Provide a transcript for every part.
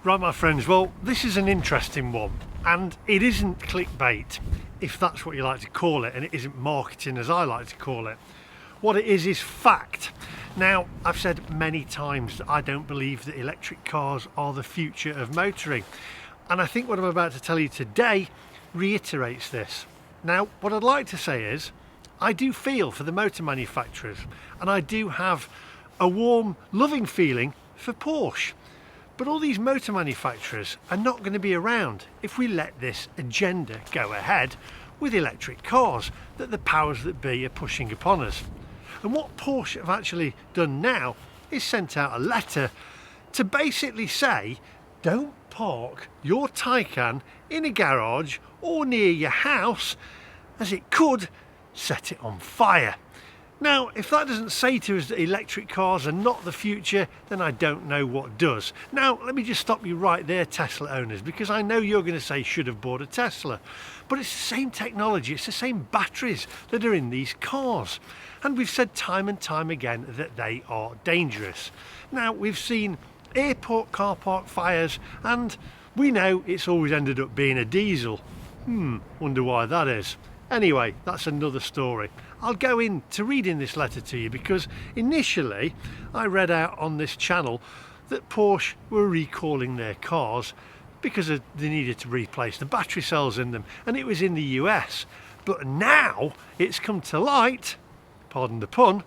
Right, my friends, well, this is an interesting one, and it isn't clickbait, if that's what you like to call it, and it isn't marketing as I like to call it. What it is fact. Now, I've said many times that I don't believe that electric cars are the future of motoring, and I think what I'm about to tell you today reiterates this. Now, what I'd like to say is, I do feel for the motor manufacturers, and I do have a warm, loving feeling for Porsche. But all these motor manufacturers are not going to be around if we let this agenda go ahead with electric cars that the powers that be are pushing upon us. And what Porsche have actually done now is sent out a letter to basically say, don't park your Taycan in a garage or near your house, as it could set it on fire. Now, if that doesn't say to us that electric cars are not the future, then I don't know what does. Now, let me just stop you right there, Tesla owners, because I know you're going to say should have bought a Tesla. But it's the same technology, it's the same batteries that are in these cars. And we've said time and time again that they are dangerous. Now, we've seen airport car park fires, and we know it's always ended up being a diesel. Wonder why that is. Anyway, that's another story. I'll go into reading this letter to you because initially I read out on this channel that Porsche were recalling their cars because they needed to replace the battery cells in them, and it was in the US. But now it's come to light, pardon the pun,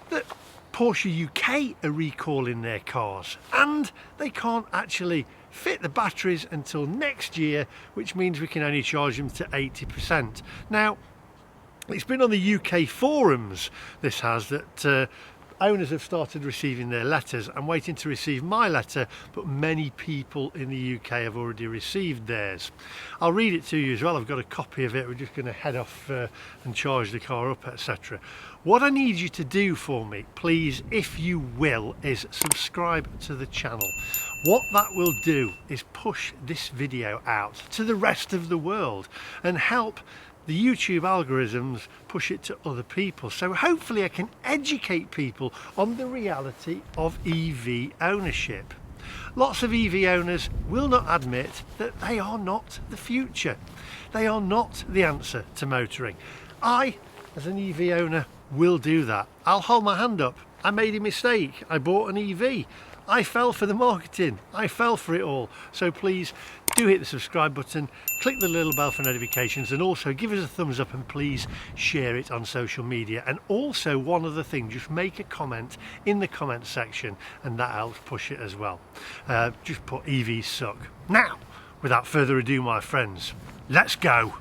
that Porsche UK are recalling their cars, and they can't actually fit the batteries until next year, which means we can only charge them to 80%. Now, it's been on the UK forums, this has, that owners have started receiving their letters. I'm waiting to receive my letter, but many people in the UK have already received theirs. I'll read it to you as well. I've got a copy of it. We're just going to head off and charge the car up, etc. What I need you to do for me, please, if you will, is subscribe to the channel. What that will do is push this video out to the rest of the world and help the YouTube algorithms push it to other people. So hopefully I can educate people on the reality of EV ownership. Lots of EV owners will not admit that they are not the future. They are not the answer to motoring. I, as an EV owner, will do that. I'll hold my hand up. I made a mistake. I bought an EV. I fell for the marketing. I fell for it all. So please do hit the subscribe button, click the little bell for notifications, and also give us a thumbs up, and please share it on social media. And also, one other thing, just make a comment in the comment section, and that helps push it as well. Just put EVs suck. Now, without further ado, my friends, let's go.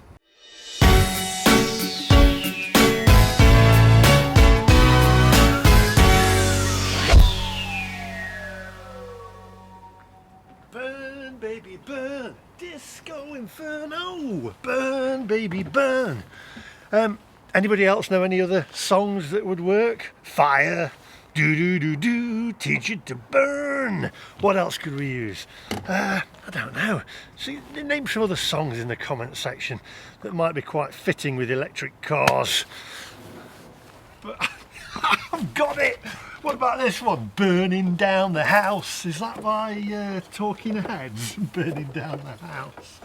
Burn, baby, burn, disco inferno, burn, baby, burn. Anybody else know any other songs that would work? Fire, do do do do, teach it to burn. What else could we use? I don't know. See, name some other songs in the comment section that might be quite fitting with electric cars. But I've got it. What about this one? Burning Down the House. Is that by Talking Heads? Burning Down the House.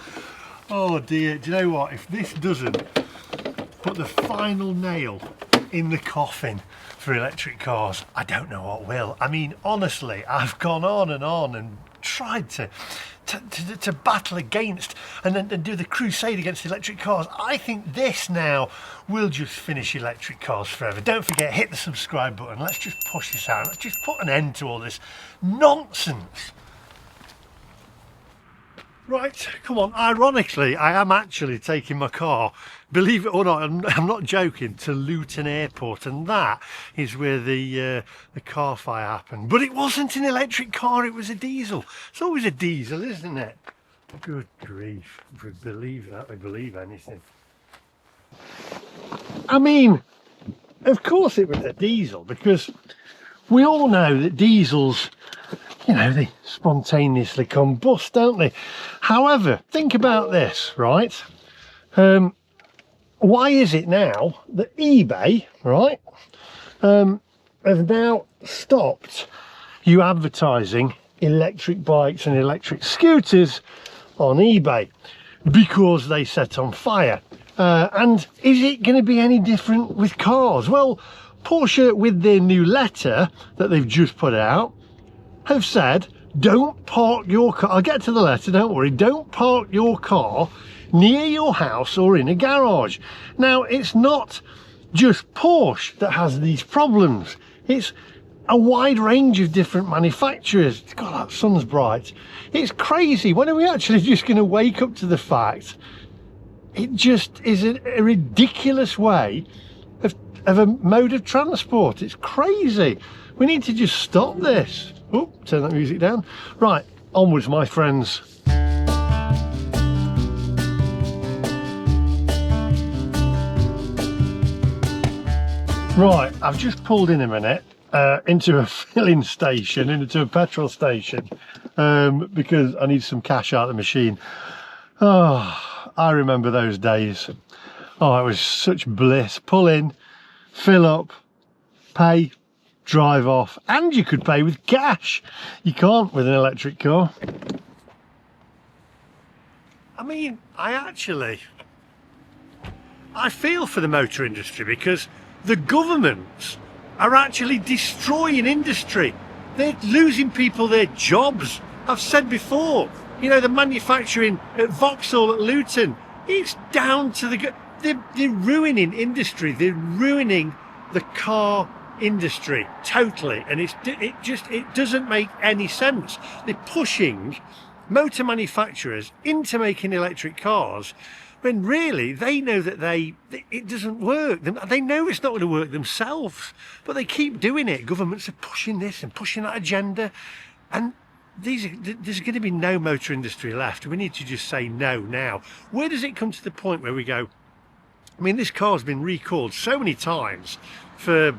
Oh dear. Do you know what? If this doesn't put the final nail in the coffin for electric cars, I don't know what will. I mean, honestly, I've gone on and tried to battle against and then do the crusade against electric cars. I think this now will just finish electric cars forever. Don't forget, hit the subscribe button. Let's just push this out. Let's just put an end to all this nonsense. Right, come on. Ironically, I am actually taking my car, believe it or not, I'm not joking, to Luton Airport, and that is where the car fire happened. But it wasn't an electric car, it was a diesel. It's always a diesel, isn't it? Good grief, if we believe that, we believe anything. I mean, of course it was a diesel, because we all know that diesels, you know, they spontaneously combust, don't they? However, think about this, right? Why is it now that eBay, right, has now stopped you advertising electric bikes and electric scooters on eBay because they set on fire. And is it going to be any different with cars? Well, Porsche, with their new letter that they've just put out, have said, don't park your car, I'll get to the letter, don't worry, don't park your car near your house or in a garage. Now, it's not just Porsche that has these problems, it's a wide range of different manufacturers. God, that sun's bright. It's crazy. When are we actually just going to wake up to the fact it just is a ridiculous way of a mode of transport? It's crazy. We need to just stop this. Oh, turn that music down. Right, onwards, my friends. Right, I've just pulled in a minute into a filling station, into a petrol station, because I need some cash out of the machine. Oh, I remember those days. Oh, it was such bliss. Pull in, fill up, pay, drive off, and you could pay with cash. You can't with an electric car. I mean, I feel for the motor industry, because the governments are actually destroying industry. They're losing people their jobs. I've said before, you know, the manufacturing at Vauxhall at Luton, it's down to they're ruining industry. They're ruining the car industry totally, and it doesn't make any sense. They're pushing motor manufacturers into making electric cars when really they know that it doesn't work. They know it's not going to work themselves, but they keep doing it. Governments are pushing this and pushing that agenda, and there's going to be no motor industry left. We need to just say no now. Where does it come to the point where we go, I mean, this car's been recalled so many times for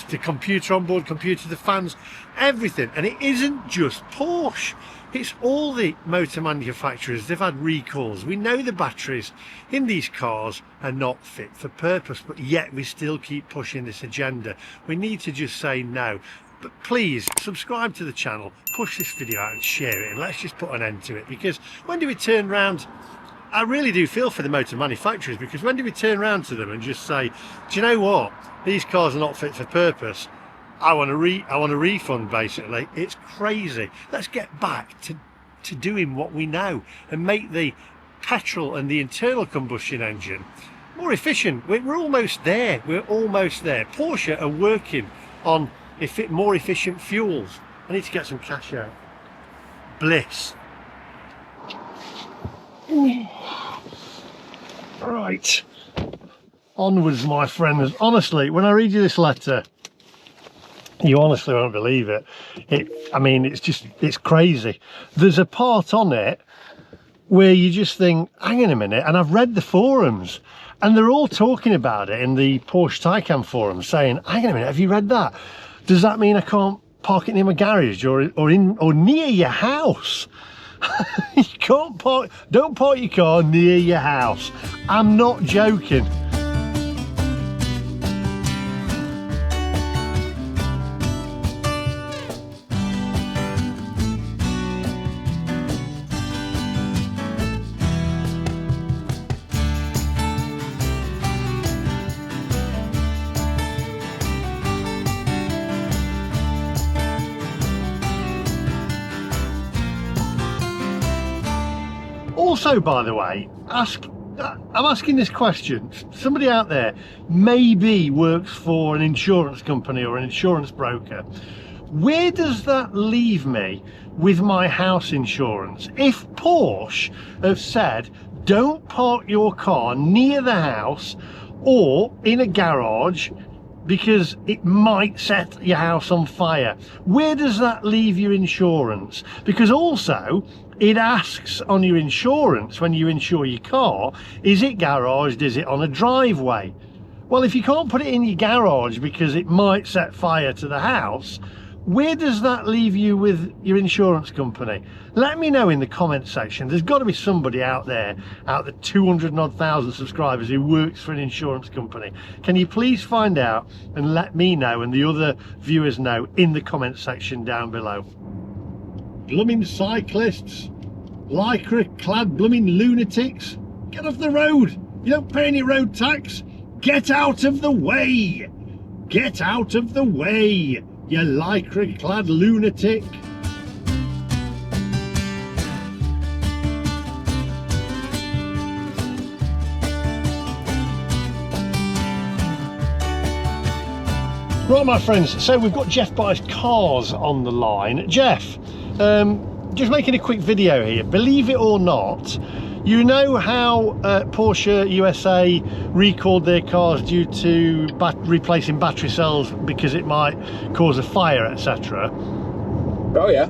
the computer on board, the fans, everything, and it isn't just Porsche. It's all the motor manufacturers. They've had recalls. We know the batteries in these cars are not fit for purpose, but yet we still keep pushing this agenda. We need to just say no. But please subscribe to the channel, push this video out and share it, and let's just put an end to it, because when do we turn around? I really do feel for the motor manufacturers, because when do we turn around to them and just say, do you know what, these cars are not fit for purpose, I want a refund, basically. It's crazy. Let's get back to doing what we know and make the petrol and the internal combustion engine more efficient. We're almost there. We're almost there. Porsche are working on more efficient fuels. I need to get some cash out. Bliss. Right. Onwards, my friends. Honestly, when I read you this letter, you honestly won't believe it. I mean, it's crazy. There's a part on it where you just think, hang on a minute, and I've read the forums, and they're all talking about it in the Porsche Taycan forum, saying, hang on a minute, have you read that? Does that mean I can't park it near my garage or near your house? You can't don't park your car near your house. I'm not joking. Also, by the way, I'm asking this question. Somebody out there maybe works for an insurance company or an insurance broker. Where does that leave me with my house insurance? If Porsche have said, don't park your car near the house or in a garage because it might set your house on fire, where does that leave your insurance? Because also, it asks on your insurance when you insure your car, is it garaged, is it on a driveway? Well, if you can't put it in your garage because it might set fire to the house, where does that leave you with your insurance company? Let me know in the comment section. There's got to be somebody out there, out the 200,000 subscribers, who works for an insurance company. Can you please find out and let me know and the other viewers know in the comment section down below? blooming cyclists, lycra-clad blooming lunatics, get off the road. You don't pay any road tax. Get out of the way. Get out of the way, you lycra-clad lunatic. Right, my friends, so we've got Jeff Buys Cars on the line. Jeff, just making a quick video here. Believe it or not, you know how Porsche USA recalled their cars due to replacing battery cells because it might cause a fire, etc. Oh yeah.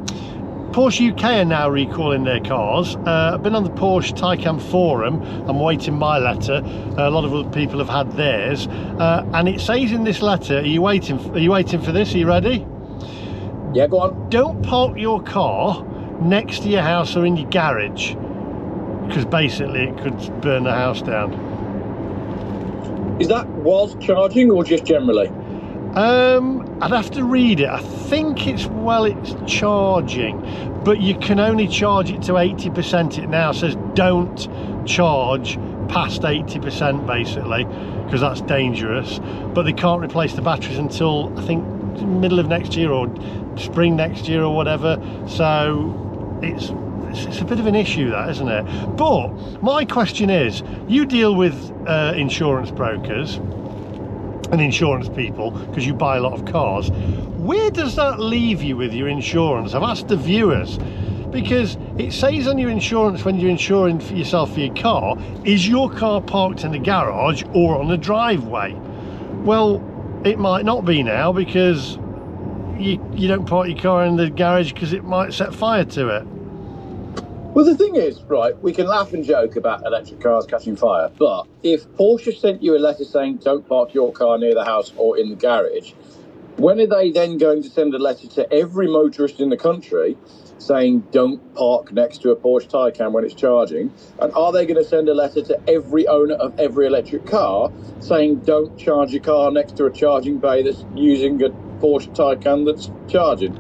Porsche UK are now recalling their cars. I've been on the Porsche Taycan forum. I'm waiting my letter. A lot of other people have had theirs, and it says in this letter. Are you waiting for this? Are you ready? Yeah, go on. Don't park your car next to your house or in your garage, because basically it could burn the house down. Is that whilst charging or just generally? I'd have to read it. I think it's charging, but you can only charge it to 80%. It now says don't charge past 80% basically, because that's dangerous. But they can't replace the batteries until I think middle of next year or spring next year or whatever. So it's a bit of an issue, that, isn't it? But my question is, you deal with insurance brokers and insurance people because you buy a lot of cars. Where does that leave you with your insurance? I've asked the viewers, because it says on your insurance when you're insuring for yourself for your car, is your car parked in the garage or on the driveway? Well, it might not be now, because you don't park your car in the garage because it might set fire to it. Well, the thing is, right, we can laugh and joke about electric cars catching fire, but if Porsche sent you a letter saying don't park your car near the house or in the garage, when are they then going to send a letter to every motorist in the country saying don't park next to a Porsche Taycan when it's charging? And are they going to send a letter to every owner of every electric car saying don't charge your car next to a charging bay that's using a Porsche Taycan that's charging?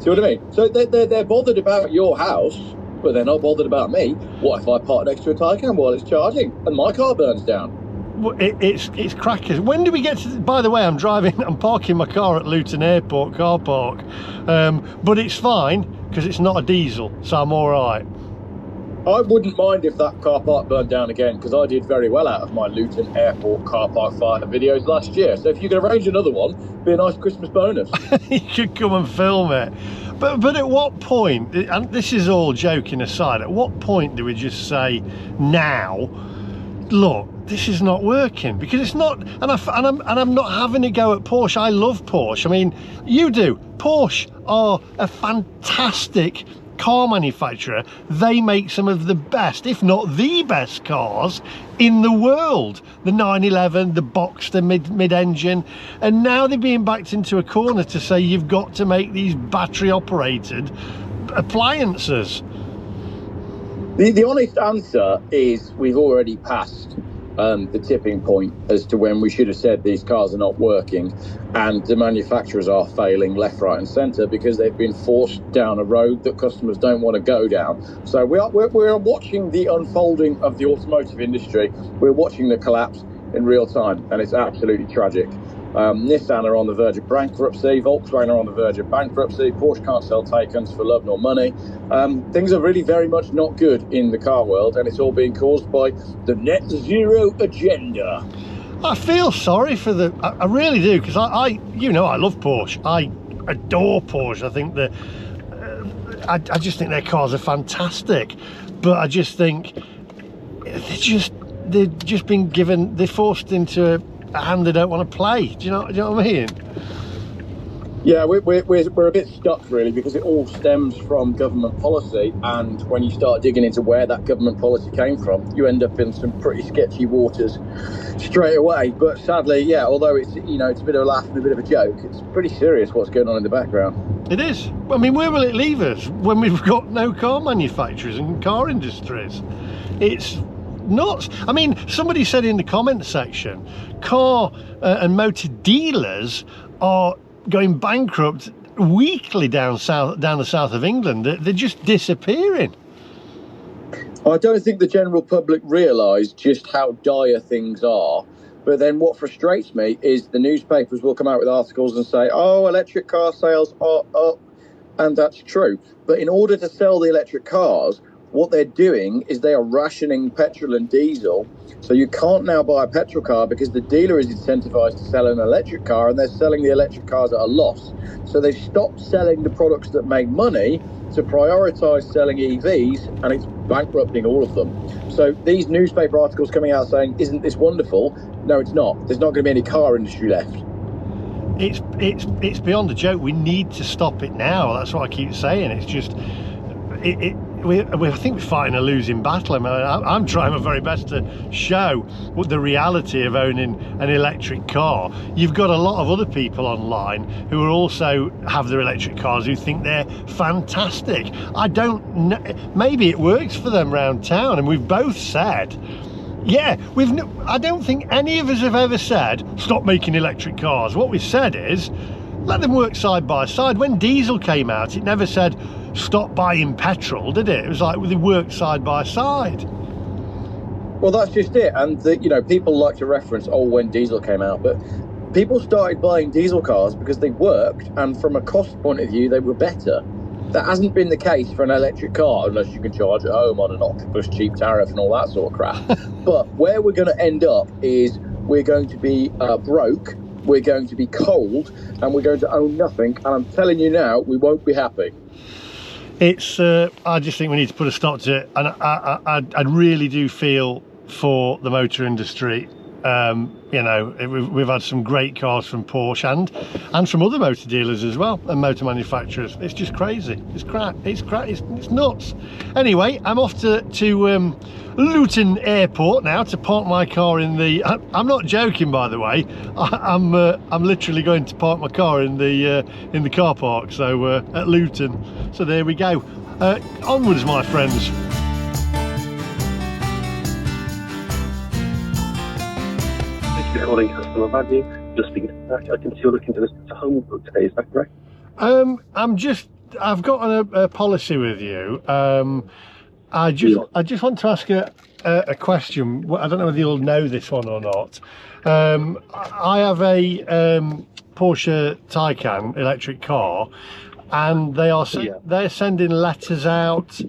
See what I mean? So they're bothered about your house, but they're not bothered about me. What if I park next to a Taycan while it's charging and my car burns down? Well, it's crackers. When do we get to? By the way, I'm parking my car at Luton Airport car park, but it's fine because it's not a diesel, so I'm all right. I wouldn't mind if that car park burned down again, because I did very well out of my Luton Airport car park fire videos last year. So if you could arrange another one, it'd be a nice Christmas bonus. You could come and film it. But at what point, and this is all joking aside, at what point do we just say, now, look, this is not working? Because it's not, and I'm not having a go at Porsche. I love Porsche. I mean, you do. Porsche are a fantastic car manufacturer. They make some of the best, if not the best cars in the world. The 911, the Boxster mid-engine, and now they're being backed into a corner to say you've got to make these battery operated appliances. The honest answer is we've already passed the tipping point as to when we should have said these cars are not working, and the manufacturers are failing left, right and centre because they've been forced down a road that customers don't want to go down. So we're watching the unfolding of the automotive industry. We're watching the collapse in real time, and it's absolutely tragic. Nissan are on the verge of bankruptcy, Volkswagen are on the verge of bankruptcy, Porsche can't sell Taycans for love nor money. Things are really very much not good in the car world, and it's all being caused by the net zero agenda. I feel sorry for I really do, because I love Porsche. I adore Porsche. I think I just think their cars are fantastic, but I just think they're forced into a hand they don't want to play. Do you know what I mean? Yeah, we're a bit stuck really, because it all stems from government policy, and when you start digging into where that government policy came from, you end up in some pretty sketchy waters straight away. But sadly, yeah, although it's a bit of a laugh and a bit of a joke, it's pretty serious what's going on in the background. It is. I mean, where will it leave us when we've got no car manufacturers and car industries? It's nuts. I mean, somebody said in the comment section, car and motor dealers are going bankrupt weekly down the south of England. They're just disappearing. I don't think the general public realise just how dire things are. But then what frustrates me is the newspapers will come out with articles and say, oh, electric car sales are up. And that's true. But in order to sell the electric cars, what they're doing is they are rationing petrol and diesel. So you can't now buy a petrol car because the dealer is incentivized to sell an electric car, and they're selling the electric cars at a loss. So they've stopped selling the products that make money to prioritize selling EVs, and it's bankrupting all of them. So these newspaper articles coming out saying, isn't this wonderful? No, it's not. There's not going to be any car industry left. It's beyond a joke. We need to stop it now. That's what I keep saying. It's just I think we're fighting a losing battle. I mean, I'm trying my very best to show what the reality of owning an electric car. You've got a lot of other people online who are also have their electric cars who think they're fantastic. I don't know, maybe it works for them around town, and we've both said, yeah, I don't think any of us have ever said stop making electric cars. What we've said is let them work side by side. When diesel came out, it never said stop buying petrol, did it? It was like, well, they work side by side. Well, that's just it. And people like to reference, when diesel came out, but people started buying diesel cars because they worked, and from a cost point of view, they were better. That hasn't been the case for an electric car, unless you can charge at home on an Octopus cheap tariff and all that sort of crap. But where we're going to end up is we're going to be broke, we're going to be cold, and we're going to own nothing. And I'm telling you now, we won't be happy. It's I just think we need to put a stop to it, and I really do feel for the motor industry. We've had some great cars from Porsche and from other motor dealers as well, and motor manufacturers. It's just crazy. It's crap. It's nuts. Anyway, I'm off to Luton Airport now to park my car in the. I'm not joking, by the way. I'm literally going to park my car in the car park. So at Luton. So there we go. Onwards, my friends. Calling customer value, just speaking to that. I can see you're looking to this home today, is that correct? I've got a policy with you. I just want to ask a question. I don't know whether you'll know this one or not. I have a Porsche Taycan electric car, and they're sending letters out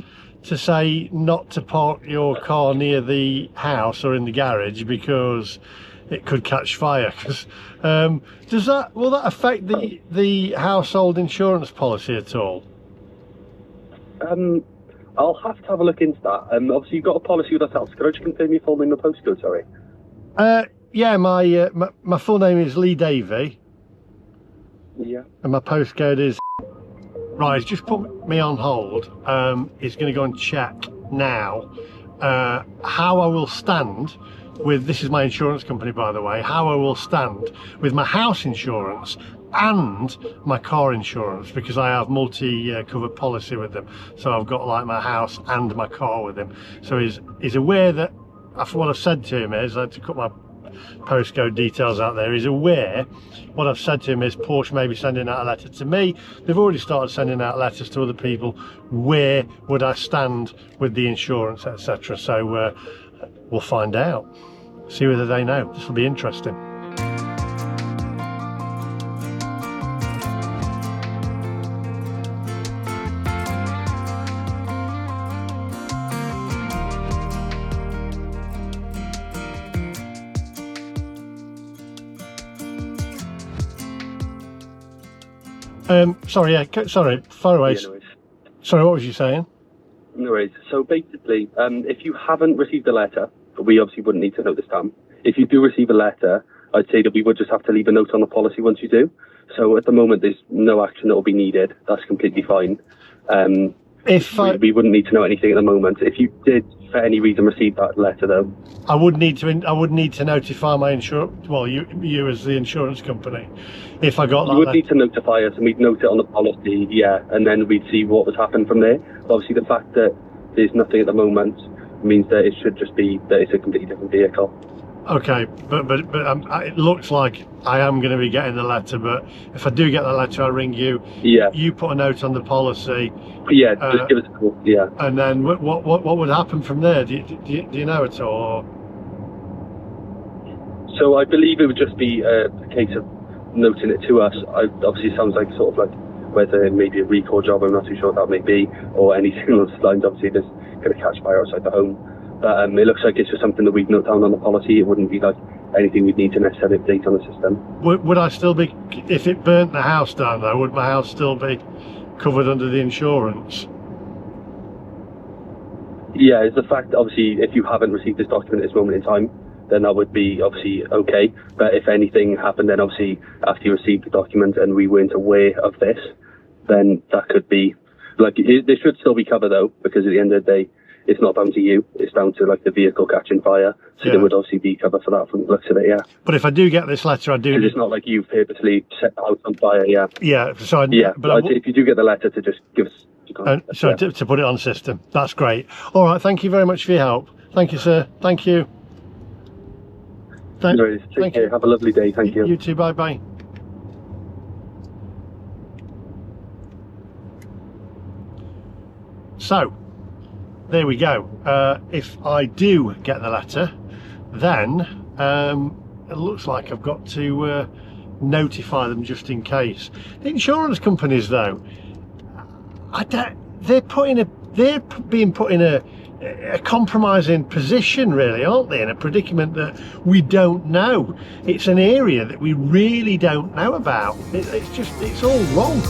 to say not to park your car near the house or in the garage because it could catch fire. Will that affect the household insurance policy at all? I'll have to have a look into that. Obviously you've got a policy with ourselves. Could I just confirm your full name and postcode, sorry? Yeah, my full name is Lee Davey. Yeah. And my postcode is... Right, he's just put me on hold. He's going to go and check now how I will stand with, this is my insurance company, by the way, how I will stand with my house insurance and my car insurance, because I have multi-covered policy with them. So I've got like my house and my car with him. So he's aware that, after what I've said to him is, I had to cut my postcode details out there, he's aware. What I've said to him is Porsche may be sending out a letter to me. They've already started sending out letters to other people. Where would I stand with the insurance, etc. So we'll find out. See whether they know. This will be interesting. Sorry, far away. Yeah, no worries. Sorry, what was you saying? No worries. So basically, if you haven't received a letter, we obviously wouldn't need to know this time. If you do receive a letter, I'd say that we would just have to leave a note on the policy once you do. So at the moment, there's no action that will be needed. That's completely fine. We wouldn't need to know anything at the moment. If you did, for any reason, receive that letter, though, I would need to notify my insurance. Well, you as the insurance company, if I got that. You would need to notify us, and we'd note it on the policy, yeah, and then we'd see what would happen from there. But obviously, the fact that there's nothing at the moment means that it should just be that it's a completely different vehicle. Okay, but it looks like I am going to be getting the letter. But if I do get the letter, I'll ring you. Yeah. You put a note on the policy. Yeah, just give us a call. Yeah. And then what would happen from there? Do you know at all? So I believe it would just be a case of noting it to us. Obviously, it sounds like sort of like whether it may be a recall job, I'm not too sure what that may be, or anything along those lines. Obviously, there's going to catch fire outside the home. But it looks like it's just something that we'd note down on the policy. It wouldn't be like anything we'd need to necessarily update on the system. Would I still be, if it burnt the house down though, would my house still be covered under the insurance? Yeah, it's the fact, obviously, if you haven't received this document at this moment in time, then that would be obviously okay. But if anything happened, then obviously after you received the document and we weren't aware of this, then that could be, like, there should still be cover though, because at the end of the day, it's not down to you, it's down to like the vehicle catching fire. So Yeah. there would obviously be cover for that from the looks of it, yeah. But if I do get this letter, I do. Because it's not like you've purposely set the house on fire, yeah. Yeah, so Yeah, but I'd say if you do get the letter, to just give us sorry, yeah. to put it on system. That's great. All right, thank you very much for your help. Thank you, sir. Thank you. No worries. Take care. Have a lovely day. Thank you. You too. Bye bye. So, there we go. If I do get the letter, then it looks like I've got to notify them just in case. The insurance companies, though, they're being put in a compromising position, really, aren't they? In a predicament that we don't know. It's an area that we really don't know about. It's all wrong.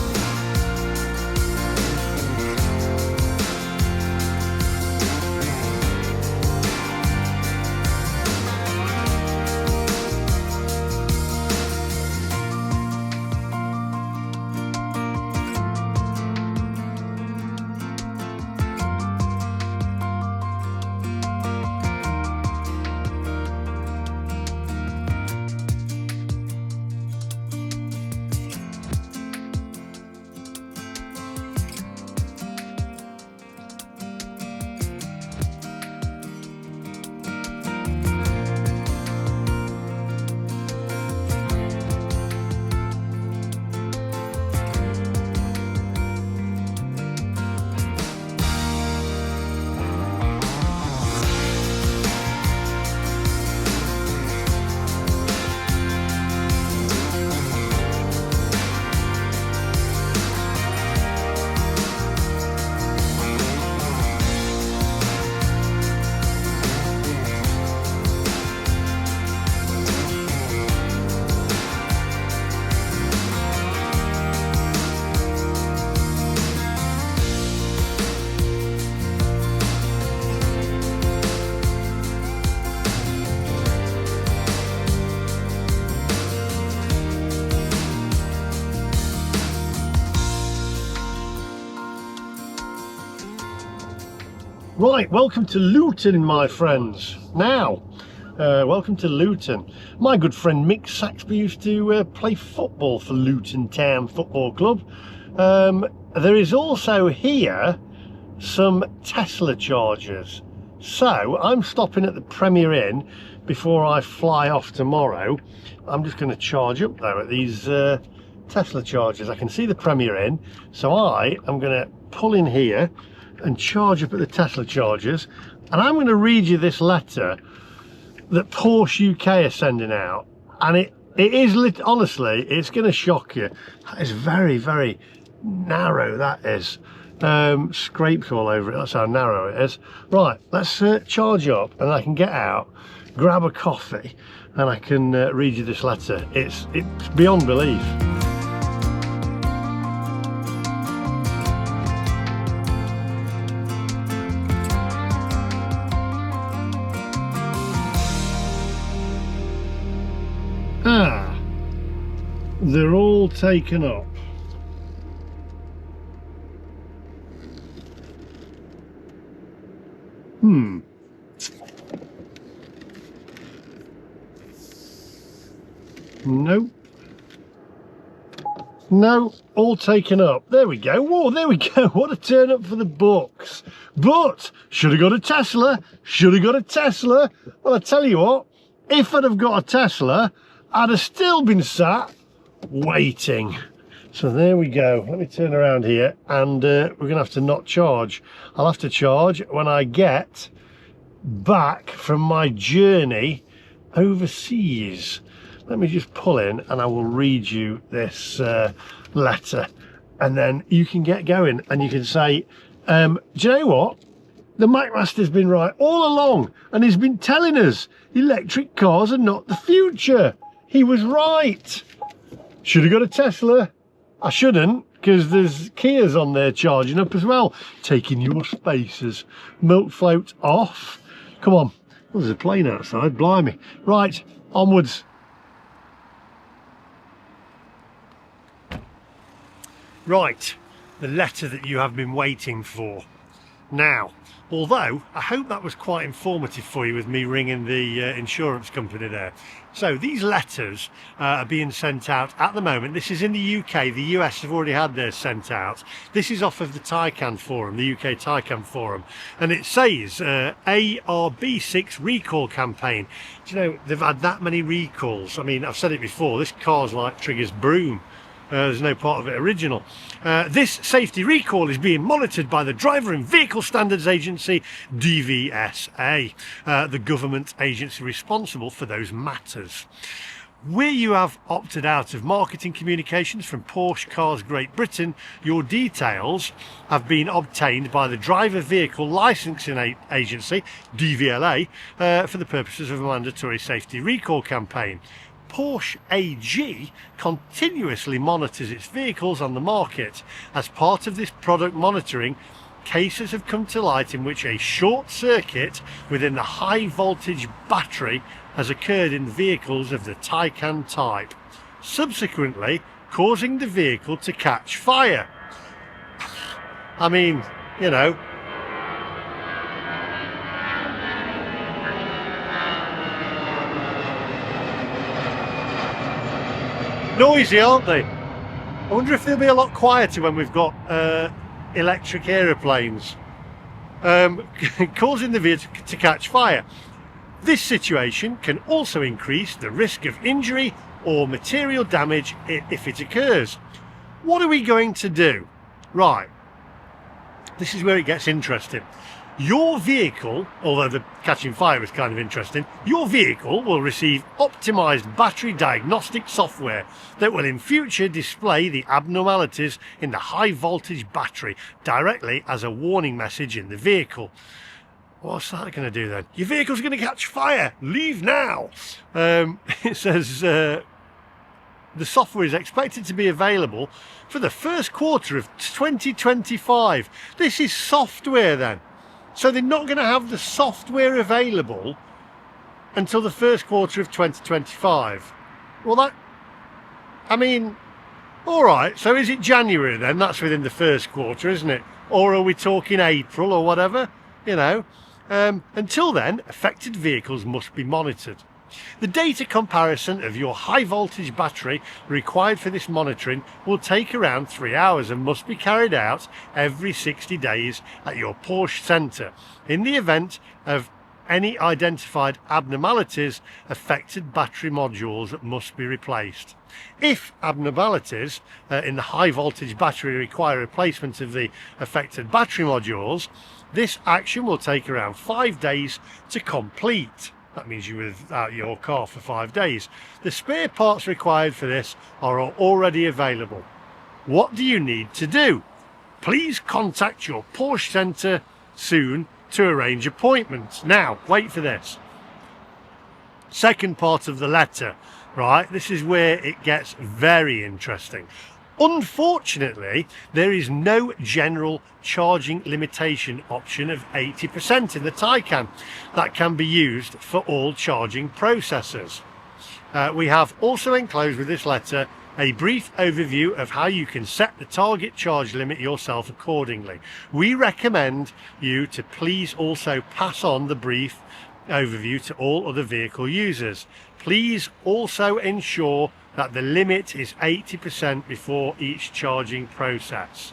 Right, welcome to Luton, my friends. Now, welcome to Luton. My good friend Mick Saxby used to play football for Luton Town Football Club. There is also here some Tesla chargers. So, I'm stopping at the Premier Inn before I fly off tomorrow. I'm just going to charge up though at these Tesla chargers. I can see the Premier Inn, so I am going to pull in here and charge up at the Tesla chargers, and I'm going to read you this letter that Porsche UK are sending out, and it is honestly, it's going to shock you. It's very, very narrow, that is. Scrapes all over it, that's how narrow it is. Right, let's charge up, and I can get out, grab a coffee, and I can read you this letter. It's beyond belief. They're all taken up. Nope. No, all taken up. There we go. Whoa, there we go. What a turn up for the books. But, should have got a Tesla. Should have got a Tesla. Well, I tell you what, if I'd have got a Tesla, I'd have still been sat waiting. So there we go. Let me turn around here, and we're gonna have to not charge. I'll have to charge when I get back from my journey overseas. Let me just pull in and I will read you this letter, and then you can get going and you can say, do you know what? The McMaster's been right all along, and he's been telling us electric cars are not the future. He was right. Should have got a Tesla. I shouldn't, because there's Kias on there charging up as well, taking your spaces. Milk float off. Come on. Oh, there's a plane outside, blimey. Right, onwards. Right, the letter that you have been waiting for. Now, although I hope that was quite informative for you with me ringing the insurance company there. So these letters are being sent out at the moment. This is in the UK. The US have already had theirs sent out. This is off of the Taycan forum, the UK Taycan forum. And it says ARB6 recall campaign. Do you know, they've had that many recalls. I mean, I've said it before, this car's like Trigger's broom. There's no part of it original. This safety recall is being monitored by the Driver and Vehicle Standards Agency, DVSA, the government agency responsible for those matters. Where you have opted out of marketing communications from Porsche Cars Great Britain, your details have been obtained by the Driver Vehicle Licensing Agency, DVLA, for the purposes of a mandatory safety recall campaign. Porsche AG continuously monitors its vehicles on the market. As part of this product monitoring, cases have come to light in which a short circuit within the high voltage battery has occurred in vehicles of the Taycan type, subsequently causing the vehicle to catch fire. I mean, you know, noisy, aren't they? I wonder if they'll be a lot quieter when we've got electric aeroplanes, causing the vehicle to catch fire. This situation can also increase the risk of injury or material damage if it occurs. What are we going to do? Right, this is where it gets interesting. Your vehicle, although the catching fire was kind of interesting, your vehicle will receive optimized battery diagnostic software that will in future display the abnormalities in the high voltage battery directly as a warning message in the vehicle. What's that going to do then? Your vehicle's going to catch fire. Leave now. It says the software is expected to be available for the first quarter of 2025. This is software then. So they're not going to have the software available until the first quarter of 2025. Well, that, I mean, all right. So is it January then? That's within the first quarter, isn't it? Or are we talking April or whatever? You know, until then, affected vehicles must be monitored. The data comparison of your high voltage battery required for this monitoring will take around 3 hours and must be carried out every 60 days at your Porsche centre. In the event of any identified abnormalities, affected battery modules must be replaced. If abnormalities in the high voltage battery require replacement of the affected battery modules, this action will take around 5 days to complete. That means you're without your car for 5 days. The spare parts required for this are already available. What do you need to do? Please contact your Porsche centre soon to arrange appointments. Now, wait for this. Second part of the letter, right? This is where it gets very interesting. Unfortunately, there is no general charging limitation option of 80% in the Taycan that can be used for all charging processors. We have also enclosed with this letter a brief overview of how you can set the target charge limit yourself accordingly. We recommend you to please also pass on the brief overview to all other vehicle users. Please also ensure that the limit is 80% before each charging process.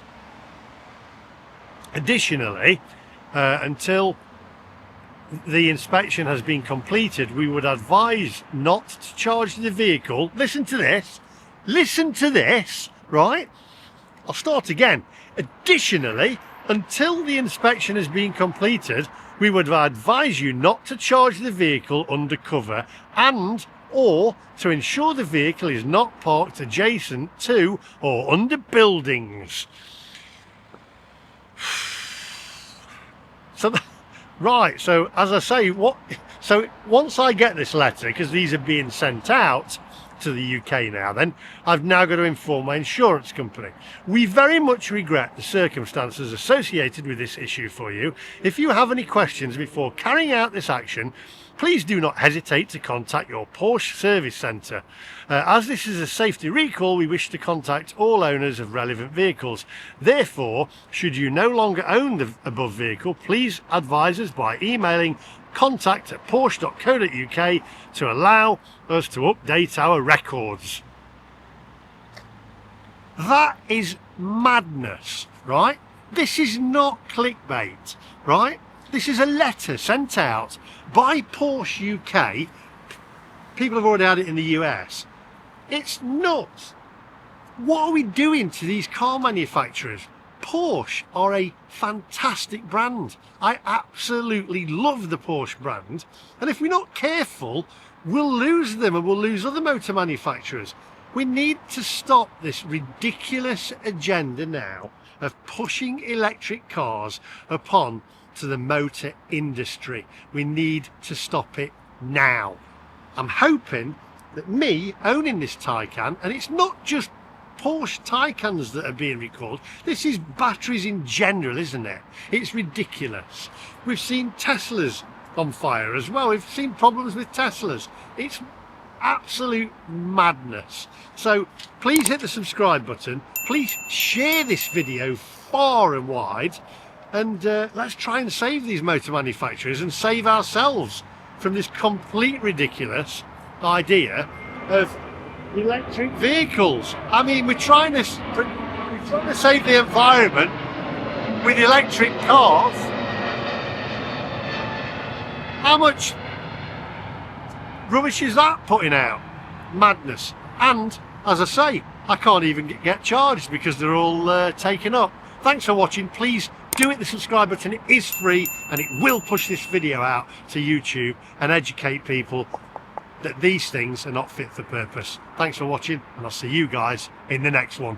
Additionally, until the inspection has been completed, we would advise not to charge the vehicle. Listen to this, right? I'll start again. Additionally, until the inspection has been completed, we would advise you not to charge the vehicle undercover and or to ensure the vehicle is not parked adjacent to or under buildings. So, right, so as I say, so once I get this letter, because these are being sent out to the UK now, then I've now got to inform my insurance company. We very much regret the circumstances associated with this issue for you. If you have any questions before carrying out this action, please do not hesitate to contact your Porsche service centre. As this is a safety recall, we wish to contact all owners of relevant vehicles. Therefore, should you no longer own the above vehicle, please advise us by emailing contact@porsche.co.uk to allow us to update our records. That is madness, right? This is not clickbait, right? This is a letter sent out by Porsche UK. People have already had it in the US. It's nuts. What are we doing to these car manufacturers? Porsche are a fantastic brand. I absolutely love the Porsche brand. And if we're not careful, we'll lose them and we'll lose other motor manufacturers. We need to stop this ridiculous agenda now of pushing electric cars upon to the motor industry. We need to stop it now. I'm hoping that me owning this Taycan, and it's not just Porsche Taycans that are being recalled, this is batteries in general, isn't it? It's ridiculous. We've seen Teslas on fire as well. We've seen problems with Teslas. It's absolute madness. So please hit the subscribe button. Please share this video far and wide. And let's try and save these motor manufacturers and save ourselves from this complete ridiculous idea of electric vehicles. I mean, we're trying to save the environment with electric cars. How much rubbish is that putting out? Madness. And as I say, I can't even get charged because they're all taken up. Thanks for watching. Please do hit the subscribe button. It is free and it will push this video out to YouTube and educate people that these things are not fit for purpose. Thanks for watching, and I'll see you guys in the next one.